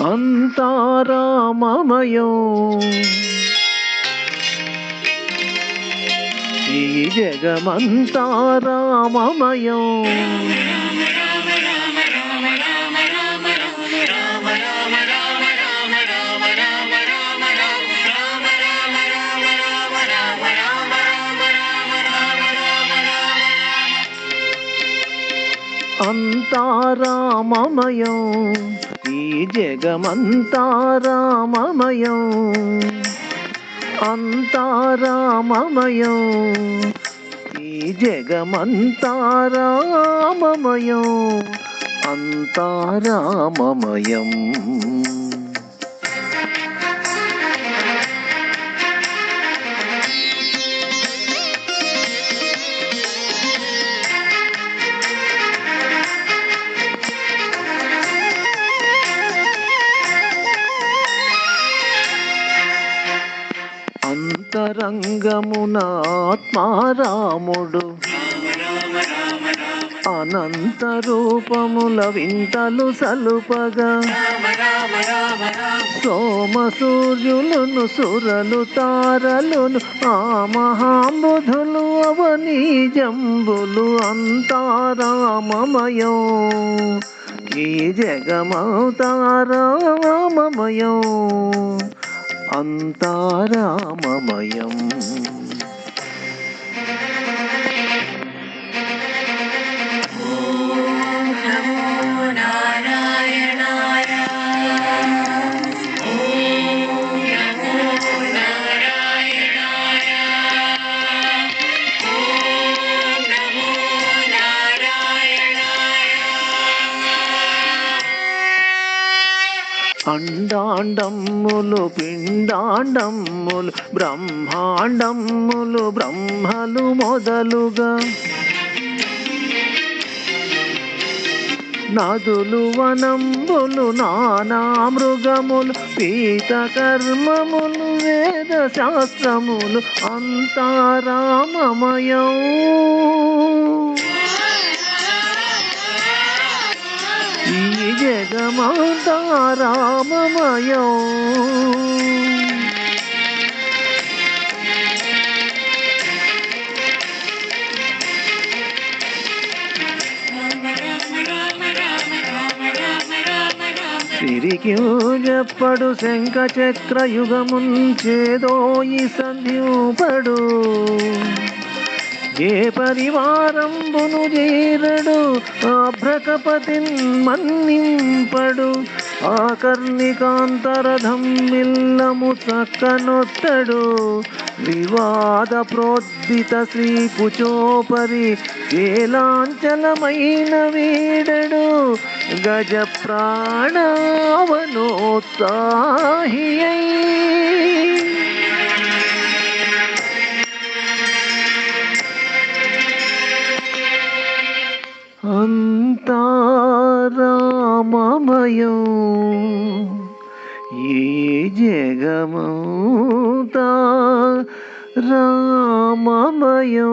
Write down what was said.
అంతా రామమయం. ఈ జగమంతా రామమయం. అంతా రామమయం. ఈ జగమంతా రామమయం. అంతా రామమయం. ఈ జగమంతా రామమయం. అంతా రామమయం. అంతరంగమున ఆత్మారాముడు అనంత రూపముల వింతలు సలుపగా సోమ సూర్యులను సురలు తారలును ఆ మహాంబుధులు అవనీ జంబులు అంతా రామమయం. ఈ జగమంతా రామమయం. అంతా రామమయం. అండాండమ్ములు పిండాండమ్ములు బ్రహ్మాండమ్ములు బ్రహ్మలు మొదలుగా నదులు వనంబులు నానా మృగములు పీత కర్మములు వేద శాస్త్రములు అంతా రామమయం. ఈ జగమంతా రామమయం. తిరిగిచెప్పడు శంఖ చక్ర యుగముంచేదోయి సంధ్యూపడు ఏ పరివారంబును చేరడు ఆభ్రకపతిన్ మన్నింపడు ఆకర్ణికాంతరథం మిల్లము చక్కనొత్తడు వివాద ప్రోద్ధిత శ్రీ కుచోపరి కేలాంచలమైన వీడడు గజ ప్రాణావనోత్సాహియై. అంతా రామమయం. ఈ జగమంతా రామమయం.